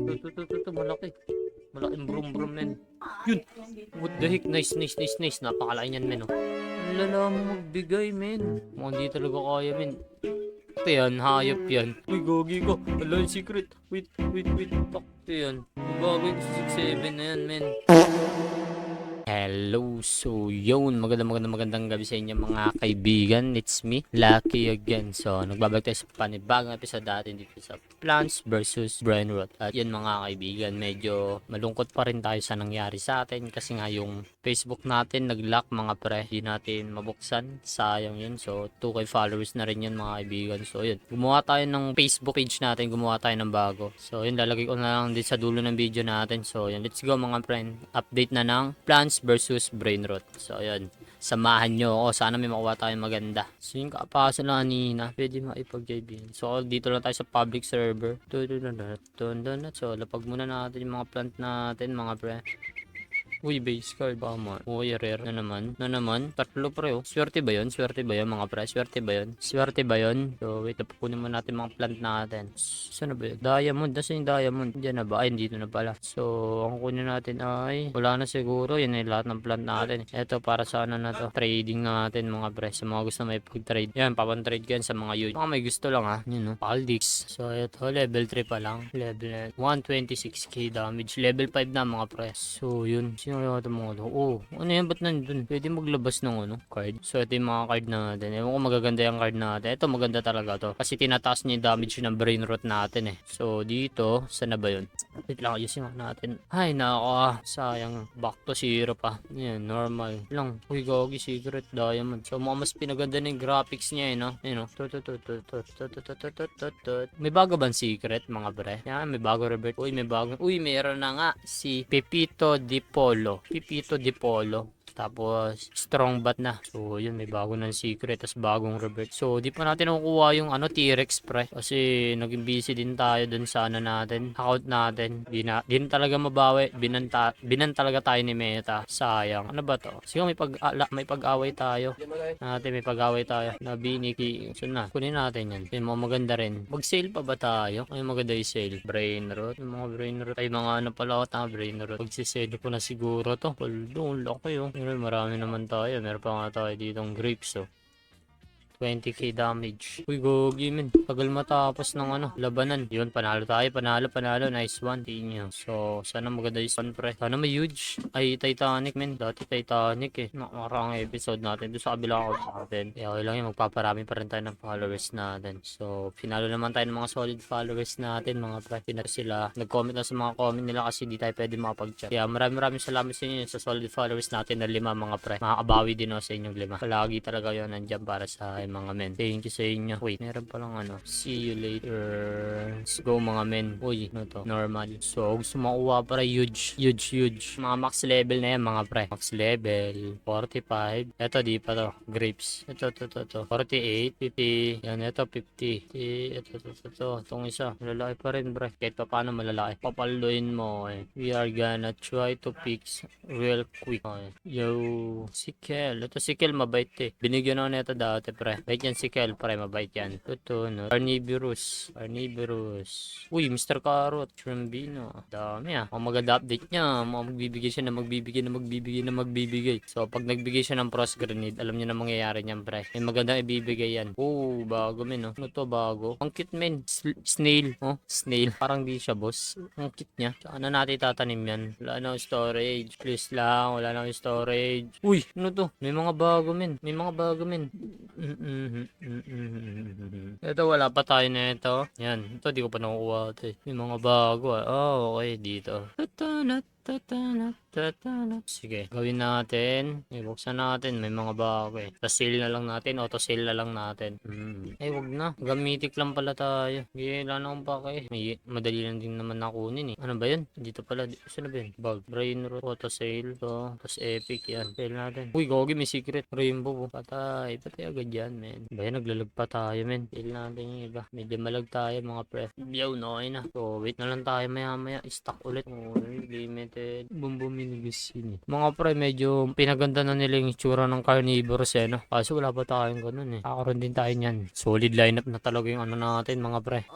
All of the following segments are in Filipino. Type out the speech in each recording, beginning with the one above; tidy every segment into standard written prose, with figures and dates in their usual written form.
Ito, malaki. Malaking brum men. Yun. What the heck? Nice. Napakalain yan men, oh. Ang lala mo magbigay men. Mukhang di talaga kaya men. Ito yan, hayop yan. Uy, gogi ko. Wala yung secret. Wait. Takto yan. Magagawin ko sa 6-7 na yan men. Hello, so yun, magandang gabi sa inyo mga kaibigan. It's me, Lucky again. So, nagbabalik tayo sa panibagong episode natin dito sa Plants vs. Brainrot. At yun mga kaibigan, medyo malungkot pa rin tayo sa nangyari sa atin kasi nga yung Facebook natin nag-lock mga pre. Hindi natin mabuksan, sayang yun. So, 2K followers na rin yun mga kaibigan. So, yun, gumawa tayo ng Facebook page natin, gumawa tayo ng bago. So, yun, lalagay ko na lang din sa dulo ng video natin. So, yun, let's go mga friend. Update na ng Plants versus Brainrot. So, ayun. Samahan nyo ako. Sana may makuha tayong maganda. So, yung kapaso na kanina, pwede maipag-JB. So, dito lang tayo sa public server. So, lapag muna natin yung mga plant natin, mga pre. Uy, base card ba man? Uy, rare na naman. Tatlo pre, oh. Swerte ba yun, mga pre? Swerte ba yun? So, wait, napukunin mo natin mga plant natin. Saan na ba yun? Diamond. Nasaan yung diamond? Diyan na ba? Ay, dito na pala. So, ang kunin natin ay wala na siguro. Yan ay lahat ng plant natin. Ito, para sa ano na to? Trading natin, mga pre. Sa mga gusto may pag-trade. Yan, papan-trade ko yan sa mga yun. Mga may gusto lang, ha? Yun, no? Paldix. So, ito, level 3 pa lang. Level 126k damage. Level 5 na, mga pre. So, yun. Sino kaya ito mga ito? Oh, ano yan? Ba't nandun? Pwede maglabas ng ano, card. So, ito yung mga card natin. Ewan ko magaganda yung card natin. Ito, maganda talaga to. Kasi tinataas niya yung damage ng Brainrot natin eh. So, dito, saan na ba yun? Wait lang, ayusin natin. Ay, nako. Sayang. Back to 0 pa. Yan, normal. Lang. Uy, gogi, secret diamond. So, mas pinaganda na yung graphics niya eh, no? Ayun, no? May bago bang secret, mga pre? Yan, may bago revert. Uy, may bago. Uy, meron na nga si Pepito Di Polo. Tapos, strong bat na. So, yun, may bago ng secret. Tapos, bagong revert. So, di pa natin nakukuha yung T-Rex pre. Kasi, naging busy din tayo dun sa account natin. Di na talaga mabawi. Binan talaga tayo ni Meta. Sayang. Ano ba to? Siguro may pag-away tayo. May pag-away tayo. Na biniki. So, kunin natin yan. Yung mga maganda rin. Mag-sale pa ba tayo? Ay, maganda yung sale. Brainrot. Yung mga Brainrot. Ay, mga ano pala ako. Brainrot. Magsisale ko na siguro to. Doon, laki oh. Marami naman tayo. Meron pa nga tayo ditong grapes, oh. 20k damage. Uy, gogi men. Tagal matapos ng labanan. Yun, panalo tayo. Panalo. Nice one. Tinyo. So, sana maganda yung one pre. Sana may huge. Ay, Titanic men. Dati Titanic eh. Nakarang episode natin. Doon sa kabila ako natin. Kaya okay lang yun. Magpaparami pa rin tayo ng followers natin. So, finalo naman tayo ng mga solid followers natin, mga pre. Pinaro sila. Nag-comment na sa mga comment nila kasi di tayo pwede makapag-chat. Kaya maraming salamat sa inyo sa solid followers natin na 5, mga pre. Makakabawi din ako sa inyong 5. Palagi talaga yun nandyan para sa mga men. Thank you sa inyo. Wait, meron palang see you later. Let's go mga men. Uy, ano to? Normal. So, gusto makuha para huge. Mga max level na yan, mga pre. Max level 45. Ito, di pa to. Grapes. Ito. 48, 50. Yan, ito 50. Ito. Itong isa. Malalaki pa rin, pre. Kahit pa paano malalaki. Papaluin mo, eh. We are gonna try to fix real quick. Okay. Yo, si Kel. Ito si Kel, mabait eh. Binigyan ako nito dati, pre. Bait yan si Kel, pre. Mabait yan. Ito, no? Carnivorous. Uy, Mr. Carrot. Trambino. Dami ah. Ang maganda update niya. Magbibigay siya na magbibigay. So, pag nagbigay siya ng frost grenade, alam niyo na mangyayari niyan, pre. May magandang ibibigay yan. Oh, bago men, oh. Ano to, bago? Ang cute men. Snail. Oh, snail. Parang di siya, boss. Ang cute niya. Saan na natin tatanim yan? Wala na storage. Please lang. Wala na storage. Uy, ano to? May mga bago men. Ito, wala pa tayo na ito. Yan. Ito, di ko pa nakukuha ito eh. May mga bago ah. Oh, okay. Dito. Sige, gawin natin. Buksan natin. May mga bago eh. Sale na lang natin. Auto sale na lang natin. Ay, wag na. Gamitik lang pala tayo. Wala na akong pake. Madali lang din naman nakunin eh. Ano ba yun? Dito pala. Saan ba yun? Bug. Brainrot. Auto sale. To. Tapos epic yan. Sale natin. Uy, gogi. May secret. Rainbow. Patay agad yan, men. Ba yan? Naglalag pa tayo, men. Sale natin yung iba. Medyo malag tayo, mga pre. Yo, no, na. So, wait na lang tayo maya. Stock ulit. Oh, limited. Boom minigisin. Mga pre, medyo pinaganda na nila yung itsura ng carnivores eh, no? Kasi wala pa tayong ganun eh. Kakaroon din tayo niyan. Solid lineup na talaga yung natin, mga pre.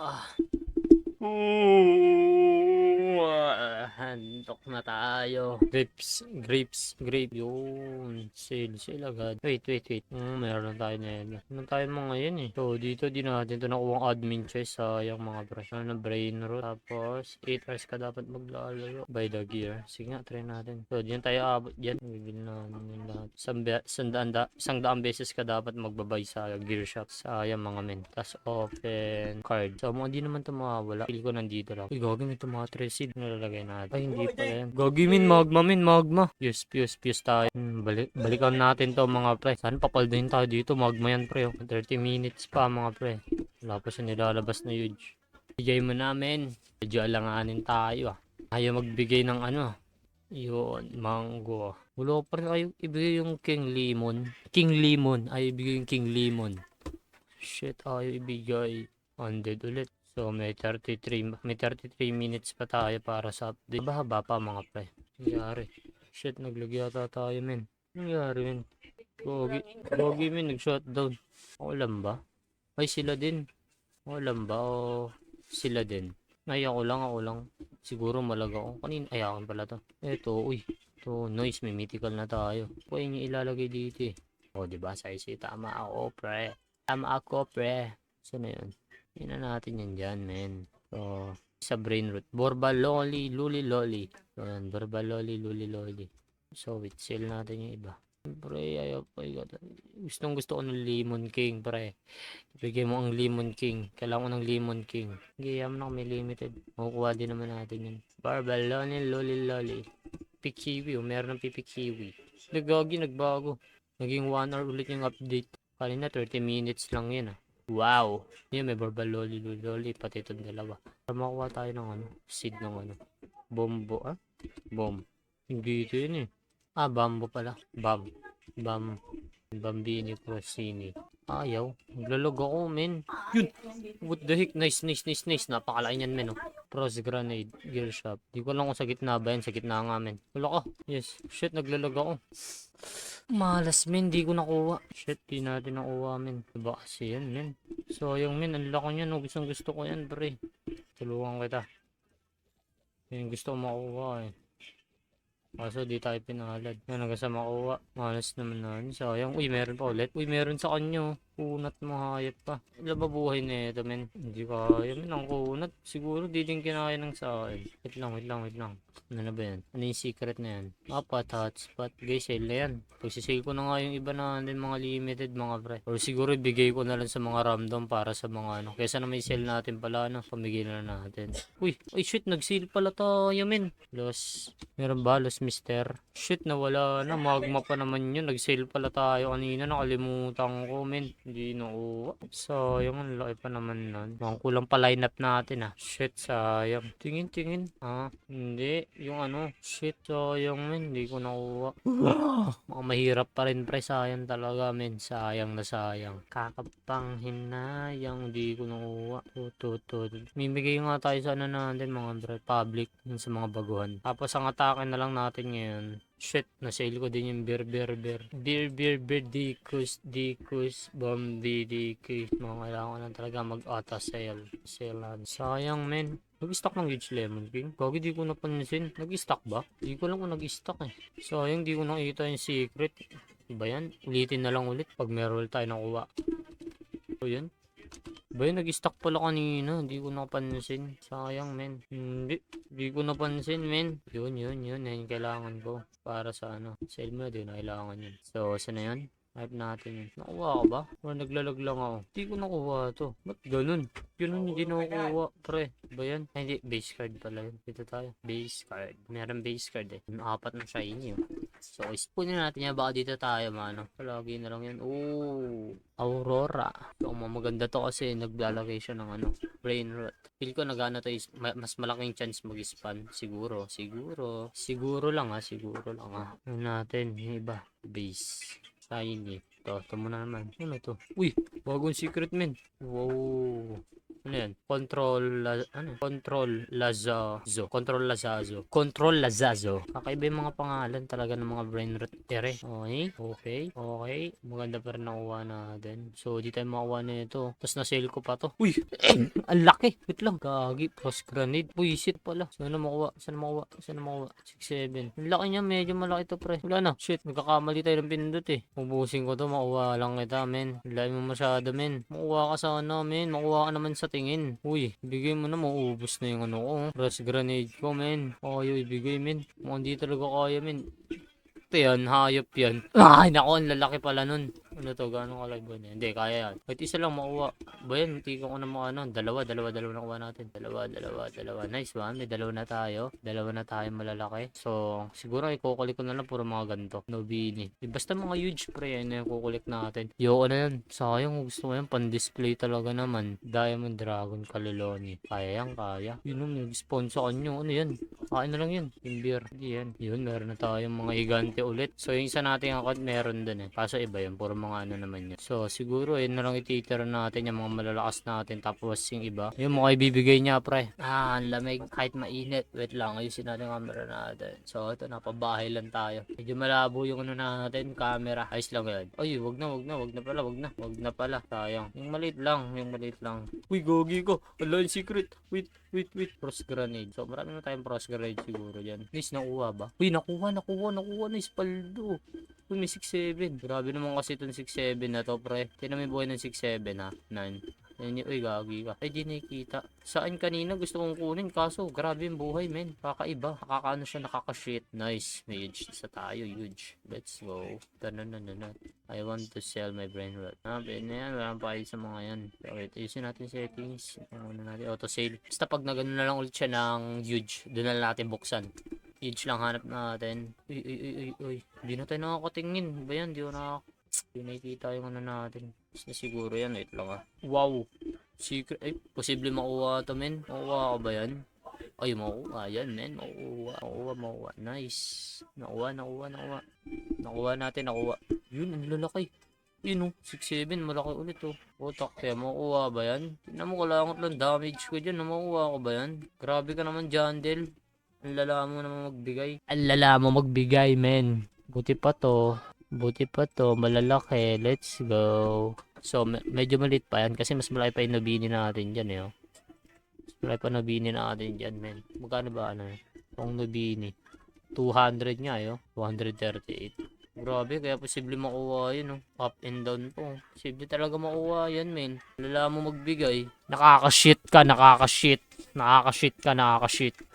Pasok na tayo. Grapes. Yun. Sale agad. Wait. Meron tayo na yun. Meron tayo mga ngayon eh. So, dito di natin ito nakuha ang admin chest. Sayang mga pre. Ano na brain rot. Tapos, 8 hours ka dapat maglalaro. By the gear. Sige nga, try natin. So, diyan tayo abot dyan. Bibili namin yung lahat. Isang daang beses ka dapat magbabay sa gear shop. Sayang mga men. Tapos, open card. So, mga di naman ito mawawala. Feel ko nandito lang. Uy, gagawin ito mga tresid. Nalalagay natin. Ay, hindi pala yan. Gagawin magma. Fuse tayo. Balikan natin to mga pre. Saan papalduhin tayo dito? Magma yan pre. 30 minutes pa mga pre. Wala pa siya nilalabas na huge. Bigay mo namin. Medyo alanganin tayo ah. Ayaw magbigay ng ano. Yun, mango. Wala pa rin ayaw ibigay yung King Lemon. Ayaw ibigay yung King Lemon. Shit, ayaw ibigay. 100 ulit. So, may 33 minutes pa tayo para sa update. Haba pa mga pre. Nangyari. Shit, naglagay yata tayo men. Nangyari men. Gogi men, nag-shutdown. Ako lang ba? Ay, sila din. Ako lang ba o sila din? Ay, ako lang. Siguro malaga ako. Kanina, ay akin pala to. Eto, uy. To noise, may mythical na tayo. Pwede nyo ilalagay dito eh. O, diba? Saisi, tama ako pre. Saan na yun? Yun na natin yan dyan, men. So, sa brain root. Borbaloli, luli. So, yan. Borbaloli, luli. So, wait. Sell natin yung iba. Pre, ayaw pa. Gusto ko ng Lemon King, pre. Ibigay mo ang Lemon King. Kailangan ko ng Lemon King. Gayam na kami limited. Makukuha din naman natin yun. Borbaloli, luli. Pikiwi. Meron ng pipikiwi. Nagbago. Naging 1 hour ulit yung update. Kanina 30 minutes lang yun ah. Wow! Yun, may Borbaloli, pati itong dalawa. Para makuha tayo ng ano, seed ng ano. Bombo, ah? Bomb. Hindi ito yun eh. Ah, bambo pala. Bambini Crosini. Ayaw. Naglalog ako, men. Yun! What the heck? Nice. Napakalain yan, men, oh. Pros grenade, gear shop. Di ko lang kung sa gitna ba yan. Sa gitna nga, men. Wala ka. Yes. Shit, naglalog ako. Malas, men. Di ko nakuha. Shit, di natin nakuha, men. Diba kasi yan, men. So, yung men, ang laki niyan. No? Gusto ko yan, pre. Tulungan kita. Yan, gusto ko makuha, eh. Kaso di tayo pinalad. Yan, hanggang sa makuha. Malas naman na. Sayang. Uy, meron pa ulit. Uy, meron sa kanyo. Kunat mo, hayop pa. Wala ba buhay na ito, men? Hindi kaya, men. Ang kunat. Siguro di din kinaya ng sa akin. Wait lang. Ano na ba yan? Ano yung secret na yan? Apat, hotspot. Guys, sale na yan. Pagsisale ko na nga yung iba na din mga limited, mga pre. Or siguro ibigay ko na lang sa mga random para sa mga ano. Kesa na may sale natin pala, ano. Pamigay na natin. Uy, ay shit, nag-sale pala tayo, men. Meron ba? Mister. Shit, nawala na. Magma pa naman yun. Nag-sale pala tayo kanina. Nakalimutan ko, men. Hindi nakuha. Sayang, ang laki pa naman nun. Mukhang kulang pa lineup natin, ah. Shit, sayang. Tingin. Ah, hindi. Yung ano. Shit, sayang, men. Hindi ko nakuha. Mga mahirap pa rin, pre. Sayang talaga, men. Sayang na sayang. Kakapanghinayang. Hindi ko nakuha. Mimigay nga tayo sa ano natin, mga pre. Public. Yun sa mga baguhan. Tapos, ang atake na lang natin ngayon. Shit, na-sale ko din yung beer. Dikus, bombi, dikus. Mga kailangan ko lang talaga mag-auto sale. Sayang, men. Nag-stock ng huge lemon king. Gagi, di ko napansin. Nag-stock ba? Di ko lang kung nag-stock eh. Sayang, di ko nakita yung secret. Iba yan? Ulitin na lang ulit pag meron tayo nakuha. So, yun. Ba yun, nag-stock pala kanina. Hindi ko napansin. Sayang, men. Hindi ko napansin, men. Yun. Yan yung kailangan ko. Para sa ano. Sale mo na din, kailangan yun. So, saan na yun? Hype natin yun. Nakuha ka ba? Or naglalag lang ako? Hindi ko nakuha to. Ba't ganun? Ganun hindi nakukuha. Pre, ba yan? Ay, hindi. Base card pala yun. Dito tayo. Base card. Meron base card eh. Yung 4 na shiny yun. So, ispunin natin yan. Baka dito tayo, mano. Palagi na lang yan. Ooh. Aurora. So, maganda to kasi naglalagay siya ng ano. Brain rot. Feel ko nagana to is mas malaking chance mag-spawn. Siguro lang ha. Ano natin? Yung iba. Base. Shiny. Ito muna naman. Ano to? Uy! Bagong secret, men. Wow. Ano yan? Control Lazazo. Control Lazazo. Control Lazazo. Kakaiba yung mga pangalan talaga ng mga brain rot ere. Okay. Maganda pa rin nakuha natin. So, di tayo makuha na ito. Tapos na-sale ko pa to. Uy! Ang laki! Wait lang. Gagi. Frost grenade. Buisit pala. Sana makuha. 6-7. Ang laki niya. Medyo malaki to, pre. Wala na. Shit. Nagkakamali tayo ng pindot eh. Ubusin ko to. Makuha lang kita, men. Lain mo masyado, men. Makuha ka sana, men. Makuha ka naman sa tingin. Uy. Ibigay mo na. Mauubos na yung ano ko. Frost grenade ko, men. Ayaw ibigay, men. Mukhang di talaga kaya, men. Ito yan, hayop yan. Ay, nako, ang lalaki pala nun. Ano to, gano'ng kalaki ba niya? Hindi, kaya yan. Kahit isa lang makuha. Ba yan, tika ko na mga ano. Dalawa nakuha natin. Dalawa. Nice one, may dalawa na tayo. Dalawa na tayo malalaki. So, siguro ikukulik ko na lang puro mga ganito. Nobini. Basta mga huge pre, yan na yung kukulik natin. Yoko na yan. Sayang, gusto ko yan. Pan-display talaga naman. Diamond Dragon Kaliloni. Kaya yan, kaya. Yun yung nag-spawn sa kanyo. Ano yan? Kain na lang yan. Timber. Hindi yan. Yun, meron na tayong mga higante ulit. So, yung isa nating account meron dun eh. Kaso iba yun. Puro mga ano naman yun. So, siguro yun na lang ititira natin yung mga malalakas natin. Tapos yung iba. Yung mga ibibigay niya, pre. Ang lamig. Kahit mainit. Wait lang. Ayusin natin yung camera natin. So, ito. Napabahay lang tayo. Medyo malabo yung ano natin. Camera. Ayos lang yan. Ay, wag na pala. Sayang. Yung maliit lang. Uy, gogi ko. Wala yung secret. Wait. Frost grenade. So, marami na tayong frost grenade siguro dyan. Please, nakuha ba? Uy, nakuha. Nice paldo. Uy, may 6-7. Grabe naman kasi itong 6-7 na to, pre. Tinan mo yung buhay ng 6-7, ha? 9. Uy, gagi ka. Ay, di nakikita. Saan kanina gusto kong kunin? Kaso, grabe yung buhay, men. Kakaiba. Nakakaano siya, nakaka-shit. Nice. May huge sa tayo. Huge. Let's go. I want to sell my brain rot. Pwede na yan. Walang pa sa mga yan. Okay, ayusin natin settings. Ano natin? Auto sale. Basta pag nagano na lang ulit siya ng huge, doon na lang natin buksan. Huge lang hanap natin. Uy. Hindi na tayo nakakatingin. Ba yan? Hindi ko nakikita yung ano natin. Basta siguro yan. Wait lang ah. Wow. Secret. Ay, posible makuha ito, men. Makuha ka ba yan? Ay, makuha yan, men. Makuha. Nice. Nakuha. Yun, ang lalaki. Yun, 6-7. Malaki ulit, oh. Putak, kaya makuha ba yan? Tignan mo, kulangot lang damage ko dyan. Makuha ko ba yan? Grabe ka naman, Jandel. Ang lala mo naman magbigay. Men. Buti pa to. Malalaki. Let's go. So, medyo maliit pa yan kasi mas malaki pa yung nabini natin dyan, eh. Oh. Mas malaki pa nabini natin dyan, men. Magkano ba, ano? Ang nabini. 200 nga, eh. 238. Grabe, kaya posible makuha yun, oh. Up and down po. Posible talaga makuha yan, men. Lala mo magbigay. Nakaka-shit ka.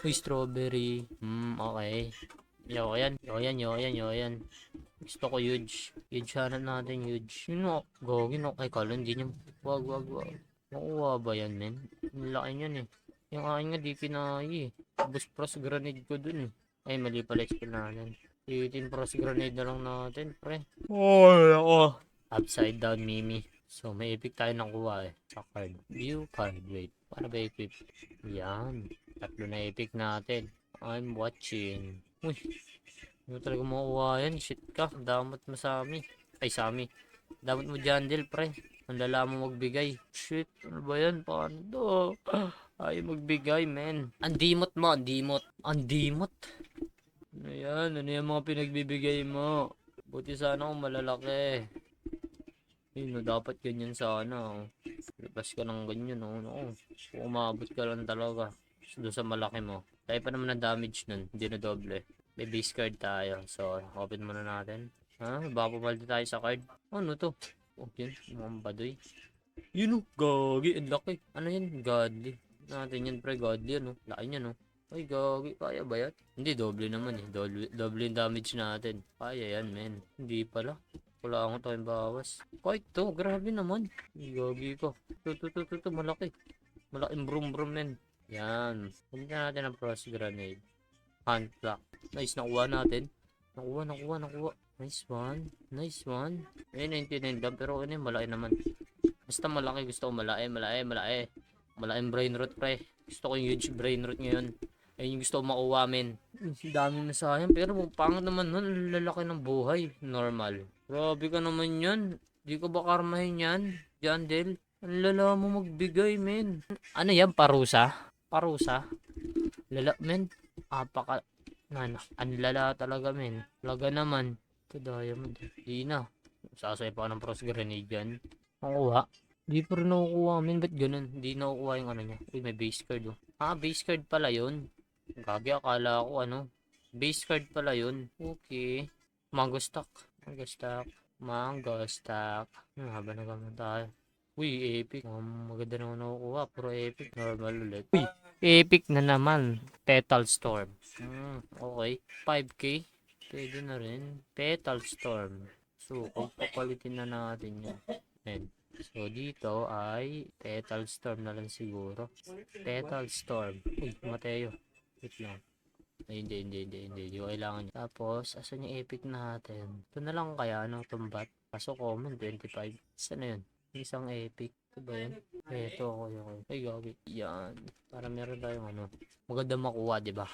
Uy, strawberry. Okay. Yo yan. Gusto ko huge. Huge hanap natin, huge. Yun o. Gawin o. Ay, kala hindi niya. Wag. Makuha ba yan, men? Ang laki niyan eh. Yung akin nga di kinaya eh. Tapos frost grenade ko dun eh. Ay, mali pala explain natin. 18 frost grenade na lang natin, pre. Oh. Upside down, Mimi. So, may epic tayo nakuha eh. Sa card. View card. Wait. Paano ba epic? Yan. 3 na epic natin. I'm watching. Uy. Hindi talaga makuha yan. Shit ka. Damot mo sa amin. Ay, sa amin. Damot mo dyan, Del, pre. Ang lala mo magbigay. Shit. Ano ba yan? Paano to? Ay, magbigay, men. Andimot mo. Ano yan? Ano yung mga pinagbibigay mo? Buti sana kung malalaki. Yun, no, dapat ganyan sana. Lipas ka ng ganyan, no? Kung umabot ka lang talaga. Doon sa malaki mo. Tayo pa naman ang damage nun. Hindi na doble. May base card tayo. So, open muna natin. Baka pumaldi tayo sa card. Ano to? Okay, mga baduy. Yun o. Gagi. Ang laki. Ano yan? Godly. Natin yan, pre. Godly yan, no? Laki niya, no? Ay, gagi. Kaya ba yan? Hindi, doble naman, eh. Doble yung damage natin. Kaya yan, men. Hindi pala. Wala akong tayong bawas. Kahit to. Grabe naman. Ay, gagi ko. Ito. Malaki. Malaking brum, men. Yan. Pagkita natin ang frost grenade. Hand block. Nice, nakuha natin. Nakuha. Nice one. Ayun, 99 lang. Pero ano, malaki naman. Basta malaki. Gusto ko malaki. Malaking brain rot, pre. Gusto ko yung huge brain rot ngayon. Ayun yung gusto ko makuha, men. Dami na sayang. Pero pangit naman nun. Lalaki ng buhay. Normal. Grabe ka naman yan. Di ko ba karmahin yan? Jandel. Ang lala mo magbigay, men. Ano yan, parusa? Parusa? Lala, men. Apaka... Ang lala talaga, men. Laga naman. Ito, diamond. Di na. Sasay pa ka ng frost grenade yan. Nakuha. Di pa rin nakukuha, men. Ba't ganun? Di nakukuha yung ano niya. Uy, may base card, oh. Ah, base card pala yun. Gagi, akala ko, ano. Base card pala yun. Okay. Mango stock. Mango stock. Mango stock. Haba na naman tayo. Uy, epic. Maganda naman nakukuha. Puro epic. Normal ulit. Uy, epic na naman. Petal Storm. Okay. 5k. Pwede na rin. Petal Storm. So, kung papalitin na natin yan. Ayan. So, dito ay Petal Storm na lang siguro. Petal Storm. Uy, Mateo. Wait lang. Ay, hindi. Yung kailangan niya. Tapos, asan yung epic natin? Ito na lang kaya, no? Tumbat. Kaso common, 25. Saan na yun? Isang epic. Ito ba yun? Ito ako yung... Ay, gagi. Yan. Para meron tayong ano. Maganda makuha, di ba?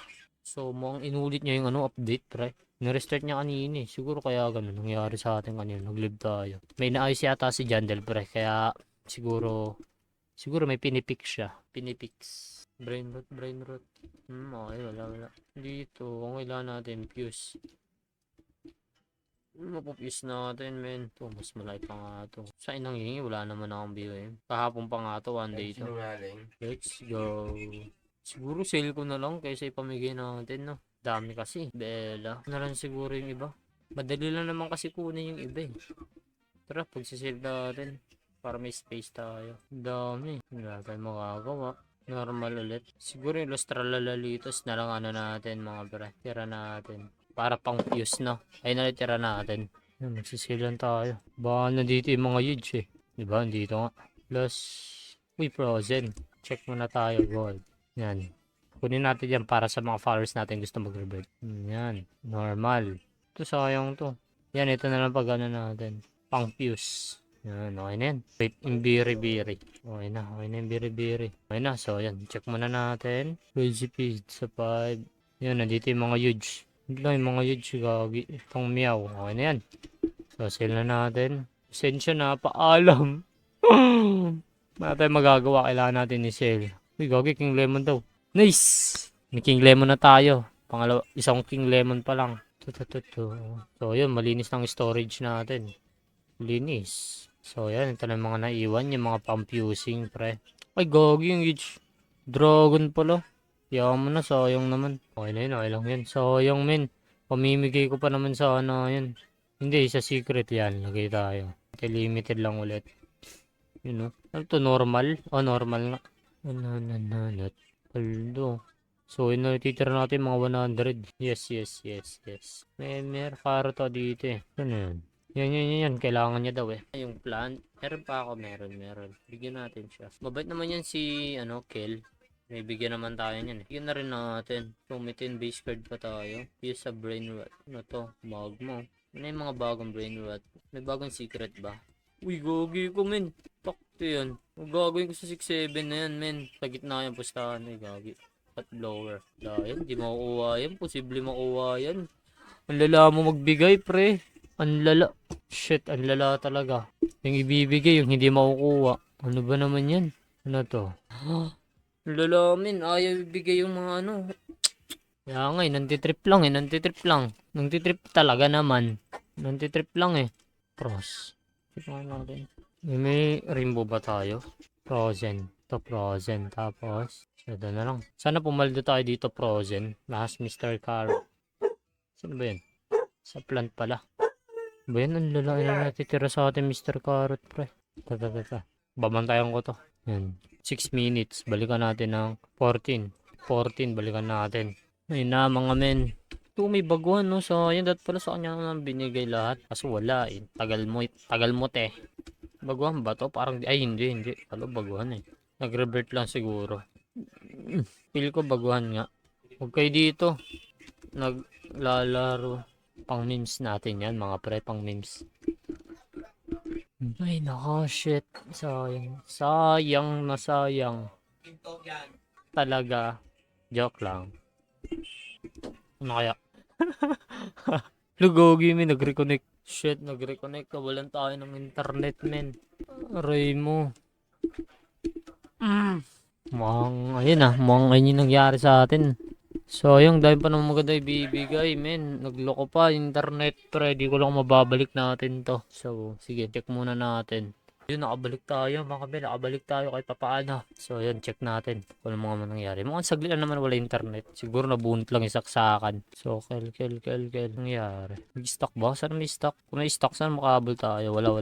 So, mukhang inulit niya yung ano, update, pre. Nirestart niya kanina eh. Siguro kaya ganun. Nangyari sa atin kanina. Nag-live tayo. May naayos yata si Jandel, pre. Kaya, siguro may pinipix siya. Pinipix. Brain rot. Okay, wala. Dito, kung kailangan natin, fuse. Mapupuse natin, men. Ito, mas malaki pa nga ito. Sa inang hingi, wala naman akong view eh. Kahapon pa nga ito, one day ito. Let's go. Siguro sale ko na lang kaysa ipamigay natin, no? Dami kasi. Bella. Na lang siguro yung iba. Madali lang naman kasi kunin yung iba eh. Tara, pagsisale natin. Para may space tayo. Dami. Wala tayong magagawa. Normal ulit. Siguro yung Los Tralalalitos na lang ano natin mga pre. Tira natin. Para pang fuse no. Ay nalitira natin. Yan, magsisilan tayo. Baka nandito yung mga huge eh. Diba? Dito nga. Plus, uy frozen. Check muna tayo gold. Yan. Kunin natin yan para sa mga followers natin gusto mag-revert. Yan. Normal. Ito sayang to. Yan, ito na lang pag ano natin. Pang fuse. Yan, okay na yan. Wait, yung biri-biri. Okay na yung biri-biri. Okay na, so yan. Check muna natin. Crazy Pizza 5. Yan, nandito yung mga huge. Hindi lang yung mga huge, gagi. Pang meow. Okay na yan. So, sale na natin. Sensya na, paalam. Wala tayong magagawa. Kailangan natin ni sale. Uy, gagi, King Lemon daw. Nice! May King Lemon na tayo. Pangalawa, isang King Lemon pa lang. So, yun, malinis ng storage natin. Linis. So, yan. Ito na yung mga naiwan. Yung mga pang-fusing, pre. Ay, gagi yung huge. Dragon pala. Yaman na, sayang naman. Okay na yun, okay lang yan. Sayang, men. Pamimigay ko pa naman sa ano, yan. Hindi, sa secret yan. Lagay tayo. Limited lang ulit. Yun, no? Ano to, normal? Oh, normal nga. Nanananat. Paldo. So, yun na, titira natin mga 100. Yes. May karo to dito eh. Ano yun? Yan. Kailangan niya daw eh. Yung plant. Meron pa ako. Meron. Bigyan natin siya. Mabait naman yan si, Kel. May bigyan naman tayo niyan eh. Bigyan na rin natin. Pumitin base card pa tayo. Use sa brain rot. Ano to? Magmo. Ano yung mga bagong brain rot? May bagong secret ba? Uy, gogi ko men. Takto yan. Gagawin ko sa 6-7 na yan men. Sa gitna yung pustahan. Ay, gagi. At blower. Yan, di makukuha yan. Posible makuha yan. Ang lala mo magbigay pre. Ang lala. Shit, ang lala talaga. Yung ibibigay, yung hindi makukuha. Ano ba naman yan? Ano to? Ang lala men. Ayaw ibigay yung mga ano. Kaya nga nantitrip lang. Nantitrip talaga naman. Nantitrip lang eh. Pros. Tignan natin. May rainbow ba tayo? Frozen. Ito frozen. Tapos, ito na lang. Sana pumaldo tayo dito frozen. Last Mr. Carrot. Saan ba yun? Sa plant pala. Ba yan? Ang lalaki na natitira sa atin Mr. Carrot, pre. Tata. Babantayan ko to. Yan. 6 minutes. Balikan natin ng 14. 14. Balikan natin. Ayun na mga men. Ito may baguhan no. So yun dat pala sa kanya naman binigay lahat. Kaso wala eh. Tagal mo te. Baguhan ba to? Parang ay hindi. Kalo baguhan eh. Nag-revert lang siguro. Feel ko baguhan nga. Huwag kayo dito. Naglalaro. Pang memes natin yan mga pre. Pang memes. Ay naka shit. Sayang na sayang. Talaga. Joke lang. Ano kaya? Lugogi may nag-reconnect. Shit, nag-reconnect. Kawalan tayo ng internet, men. Aray mo. Mukhang ayun yung nangyari sa atin. So, yung dahil pa naman maganda ibibigay, men. Nagloko pa, internet, pre. Di ko lang mababalik natin to. So, sige, check muna natin. Yun, nakabalik tayo, mga kabel. Nakabalik tayo kahit papaano. So, yun, check natin kung ano mga nangyari. Mukhang saglit lang naman wala internet. Siguro nabunot lang yung saksakan. So, kel. Nangyari. May stock ba? Saan may stock? Kung may stock, saan makabal tayo? Wala.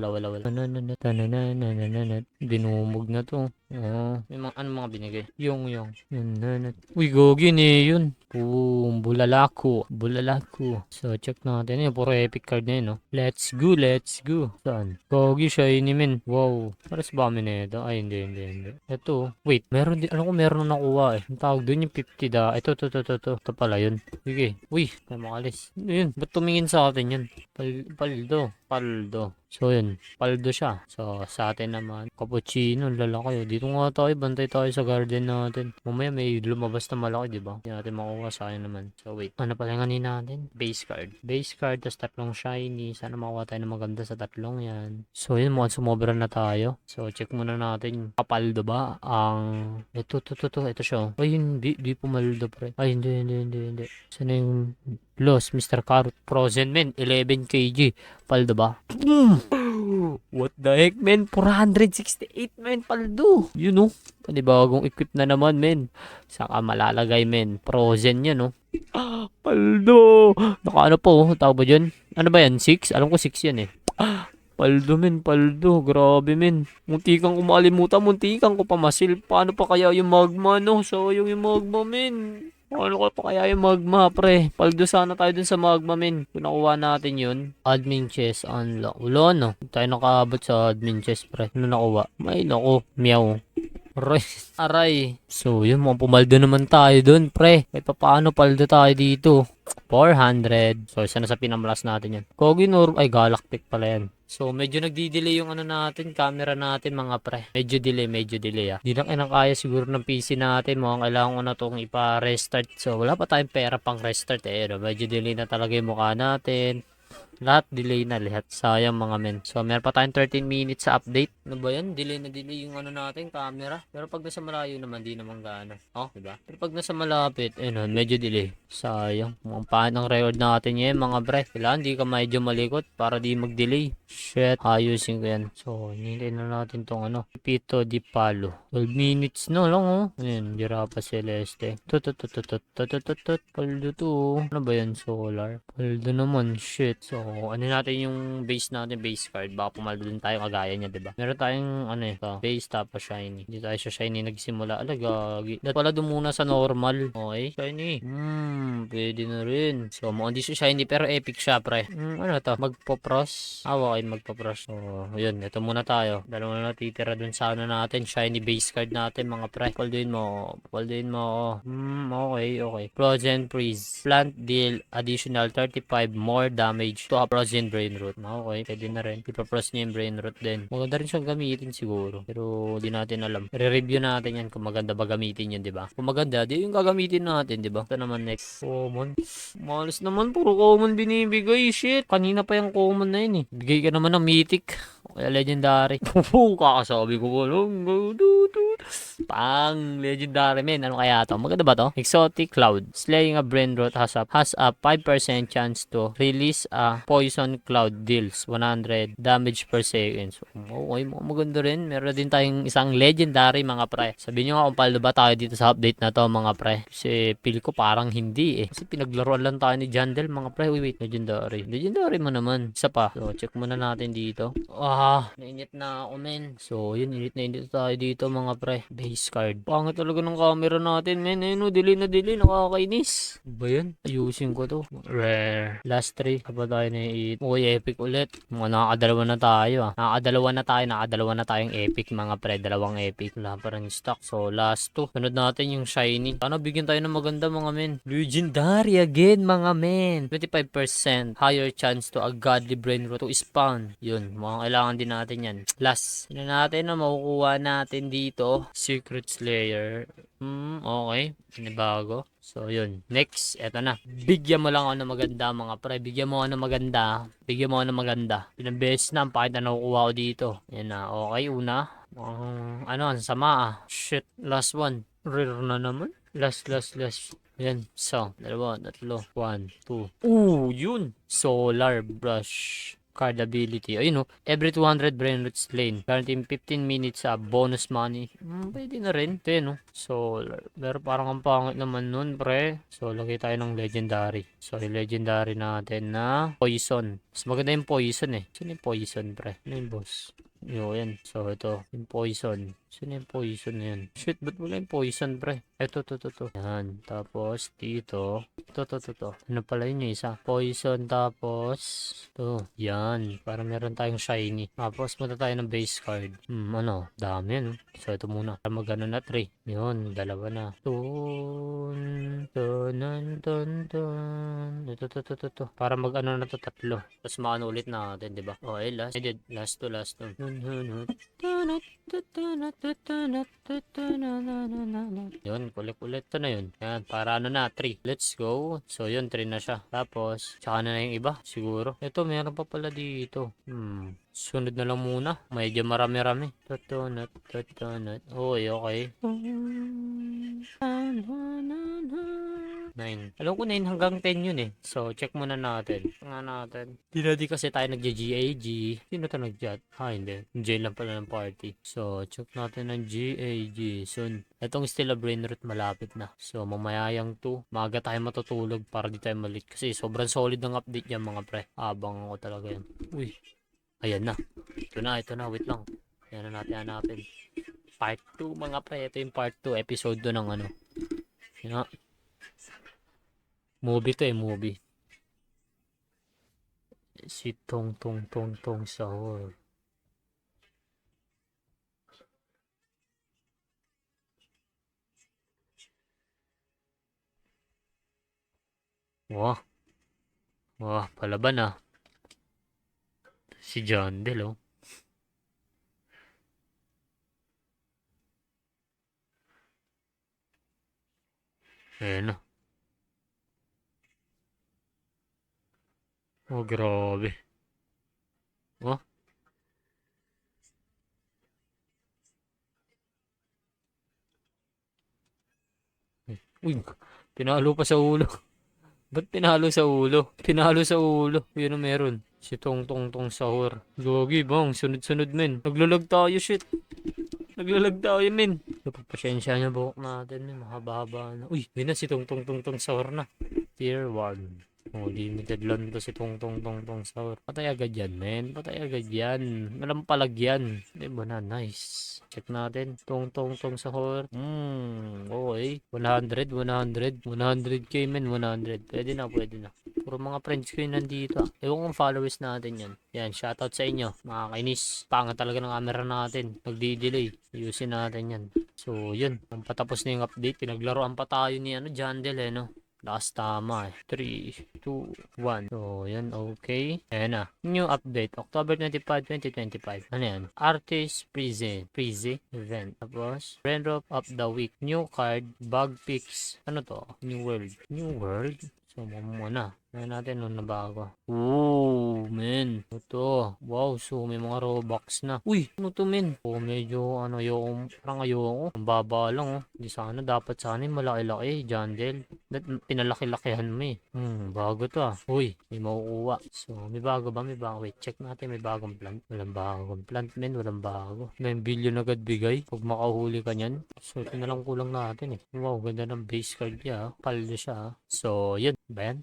Dinumog na to. Oo. May mga, ano mga binigay? Yung. Uy, gogi ni yun. Boom. Bulalako. So, check natin. Yung puro epic card na yun, no? Let's go. Saan? Gogi siya yun, men. Wow. Pares ba kami na ito? Ay, hindi. Ito. Wait, meron din. Alam ko meron na nakuha eh. Ang tawag doon yung 50 da. Ito. Ito pala yun. Sige. Uy, may makalis. Ano yun? Ba't tumingin sa atin yun? Paldo. So yun, paldo siya. So sa atin naman, cappuccino, lalaki. Dito nga tayo, bantay tayo sa garden natin. Mamaya may lumabas na malaki, di ba? Hindi natin makuha, sayang naman. So wait, ano pala yung natin? Base card, tas tatlong shiny. Sana makuha tayo ng maganda sa tatlong yan. So yun, mukhang sumobra na tayo. So check muna natin, kapaldo ba? Ito siya. Ay, hindi pumaldo, pre. Ay, hindi. Sana yung Los, Mr. Carrot Frozen, men. 11 kg. Paldo ba? What the heck, men? 468, men. Paldo. You know? Panibagong equip na naman, men. Saka malalagay, men. Frozen yan, no? Paldo. Naka ano po? Tawag ba dyan? Ano ba yan? 6? Alam ko 6 yan, eh. Paldo, men. Paldo. Grabe, men. Muntikan ko makalimutan. Muntikan ko pamasil. Paano pa kaya yung magma, no? Sayang yung magma, men. Ano ko pa kaya yung magma, pre? Paldo sana tayo dun sa magma, men. Kung nakuha natin yun. Admin chest unlock. Wala, no? Hindi tayo nakaabot sa admin chest, pre. Ano nakuha? May nako. Meow. Aray. So, yun. Mga pumaldo naman tayo dun, pre. Kahit pa paano paldo tayo dito. 400. So, isa na sa pinamalas natin yan. Koginor. Ay, Galactic pala yan. So, medyo nagdi-delay yung ano natin, camera natin mga pre. Medyo delay Di na kinakaya siguro ng PC natin. Mukhang kailangan ko na itong ipa-restart. So, wala pa tayong pera pang restart eh. Medyo delay na talaga yung mukha natin. Lahat delay na lahat. Sayang mga men. So, meron pa tayong 13 minutes sa update. Ano ba yan? Delay yung ano natin, camera. Pero pag nasa malayo naman, di naman gaano. Oh, diba? Pero pag nasa malapit, medyo delay. Sayang. Mukhang pahan ang record natin yan, mga bre. Kailangan di ka medyo malikot para di mag-delay. Shit. Ayusin ko yan. So, hintayin na natin tong Pito di Palo. 12 minutes na lang, oh. Ayan, Girapa Celeste. Paldo to. Ano ba yan? Solar. Paldo naman. Shit. So, ano natin yung base natin, base card. Baka pumaldo din tayo kagaya niya, diba? Meron tayong, base tapos shiny. Hindi tayo sa shiny nagsimula. Alagagi. Dapat pala dumuna sa normal. Okay, shiny. Pwede na rin. So, mukhang di siya shiny pero epic siya, pre. Ano to? Magpo-pros? Okay, magpo-pros. So, yun. Ito muna tayo. Dalawa na natitira dun sa natin. Shiny base card natin, mga pre. Palduin mo. Okay. Frozen freeze. Plant deal additional 35 more damage to a frozen brain root. Okay, pwede na rin. Ipapros niya yung brain root din. Maganda rin siyang gamitin siguro. Pero di natin alam. Re-review natin yan kung maganda ba gamitin yun, diba? Kung maganda, di yung gagamitin natin, diba? Ito naman next. Common. Malas naman, puro common binibigay. Shit. Kanina pa yung common na yun eh. Bigay ka naman ng mythic. Kaya legendary. Kakasabi ko po. Pang legendary, men. Ano kaya to? Maganda ba to? Exotic Cloud. Slaying a brain rot has a 5% chance to release a poison cloud deals 100 damage per second. So, okay, maganda rin. Meron din tayong isang legendary, mga pre. Sabihin nyo nga kung paldo ba tayo dito sa update na to, mga pre. Kasi feel ko parang hindi eh. Kasi pinaglaruan lang tayo ni Jandel, mga pre. Wait, legendary. Legendary mo naman. Isa pa. So, check muna natin dito. Nainit na ako, men. So, yun, init tayo dito, mga pre. Base card. Pangit talaga ng camera natin, men. Ayun, delay na delay. Nakakainis. Ba yan? Ayusin ko to. Rare. Last 3. Kapag tayo na i-eat. Okay, epic ulit. Mga nakakadalawa na tayo, Nakakadalawa na tayong epic, mga pre. Dalawang epic. Wala pa rin stock. So, last 2. Sunod natin yung shiny. Sana bigyan tayo ng maganda, mga men. Legendary again, mga men. 25% higher chance to a godly brain root to spawn. Yun. Mukhang kailangan din natin yan. Last. Yun natin na makukuha natin dito. Secret Slayer. Okay. Pinibago. So, yun. Next. Eto na. Bigyan mo lang ako ng maganda, mga pre. Bigyan mo ako ng maganda. Pinambes na ang pakita na nakukuha ko dito. Yan na. Okay. Una. Ano, ang sama ah. Shit, last one. Rare na naman. Last. Yan, so, dalawa, tatlo, 1, 2. Yun! Solar brush. Card ability. Ayun, every 200 brain roots slain. Guaranteeing 15 minutes sa bonus money. Pwede na rin. Ito yun, Solar. Pero parang ang pangit naman nun, pre. So, lagay tayo ng legendary. So, yung legendary natin na poison. Mas maganda yung poison eh. Sino yung poison, pre? Ano yung boss? Yan. So, ito. Yung poison. Sino yung poison na yan? Shit, ba't wala yung poison, pre? Ito, to. Yan. Tapos, dito. Ito. Ano pala yun yung isa? Poison, tapos, ito. Yan. Para meron tayong shiny. Tapos, punta tayo ng base card. Ano? Dami yan. So, ito muna. Para magano na 3. Yun. Dalawa na. Ito. Para mag-ano na to 3. Tapos, maano ulit natin, diba? Okay, last to. Yun, kulit to na yun. Yan, para ano na, 3. Let's go. So, yun, 3 na siya. Tapos, tsaka na yung iba, siguro. Ito, meron pa pala dito. Sunod na lang muna. Medyo marami-rami. Tutunat. Okay. 9. Alam ko 9 hanggang 10 yun eh. So, check muna natin. Hindi kasi tayo nagja-GAG. Sino to nag-chat? Hindi. J lang pala ng party. So, check natin ng GAG. Soon. Itong still a brain root malapit na. So, mamaya yung 2. Maaga tayo matutulog para di tayo malit. Kasi sobrang solid ng update yan mga pre. Abang ako talaga yan. Uy. Ayan na. Ito na. Wait lang. Yan na natin hanapin. Part 2 mga pre. Ito yung part 2 episode 2 ng ano. Yan na. Movie to movie. Si Tong Sahur. Wah, palaban ah. Si John Del, oh. Ayan na. Oh, grabe. Oh. Uy, pinalo pa sa ulo. Ba't pinalo sa ulo? Yun ang meron. Si Tong Sahur. Gogi bang, sunod-sunod men. Naglalag tayo shit. Men. Napagpasensya niya buhok natin men. Mahaba-haba na. Uy, yun na si Tong Sahur na. Tier 1. Limited lang to si Tong Sahur. Patay agad yan, men. Walang palagyan. Diba na? Nice. Check natin. Tong Sahur. Okay. 100k, men. 100. Pwede na. Puro mga friends ko yun nandito. Ewan kong followers natin yan. Yan, shoutout sa inyo. Mga kainis. Pangat talaga ng camera natin. Nagdi-delay. Ayusin natin yan. So, yun. Ang patapos na yung update. Pinaglaruan pa tayo ni Jandel no? Last tama 3, 2, 1. So, yan, okay. Ayan na. New update. October 25, 2025. Ano yan? Artist Prison event. Tapos, Friend of the Week. New card. Bug picks. Ano to? New world. So, muna. Ayan natin nung nabago. Men. Ito. Wow. So, may mga Robux na. Uy, ano to, men? Medyo, parang ayoko. Ang baba lang, Di sana, dapat sana yung malaki-laki, Jandel. Pinalaki-lakihan mo eh. Bago to Uy, may makukuha. So, may bago ba? Wait, check natin. May bagong plant. Walang bagong plant, men. Walang bago. 9 billion agad bigay. Pag makahuli ka nyan. So, ito na lang kulang natin eh. Wow, ganda ng base card niya. Paldo siya. So, yun. Ba yan?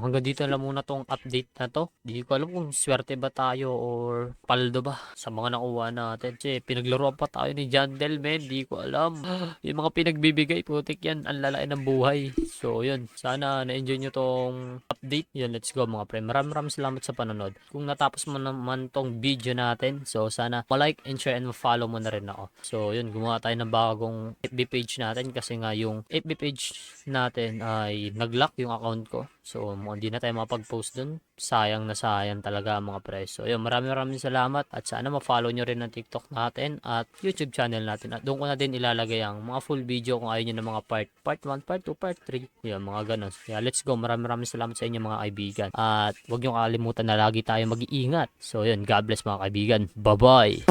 Hanggang dito lang muna tong update na to. Di ko alam kung swerte ba tayo or paldo ba sa mga nakuha natin. Kasi pinaglaruan pa tayo ni Jandel, men. Di ko alam. Yung mga pinagbibigay, putik yan. Ang lalaki ng buhay. So, yun. Sana na-enjoy nyo tong update. Yun, let's go mga pre. Maraming salamat sa panonood. Kung natapos mo naman tong video natin, so sana ma-like and share and ma-follow mo na rin ako. So, yun. Gumawa tayo ng bagong FB page natin kasi nga yung FB page natin ay nag-lock yung account ko. So, hindi na tayo makapag-post dun. Sayang na sayang talaga mga pre. So, yun. Maraming salamat at sana ma-follow nyo rin ang TikTok natin at YouTube channel natin. At doon ko na din ilalagay ang mga full video kung ayaw nyo ng mga part 1, part 2, part 3. Yun, mga ganun. Yeah, let's go. Maraming salamat sa inyo mga kaibigan. At huwag nyo kalimutan na lagi tayo mag-iingat. So, yun. God bless mga kaibigan. Bye-bye!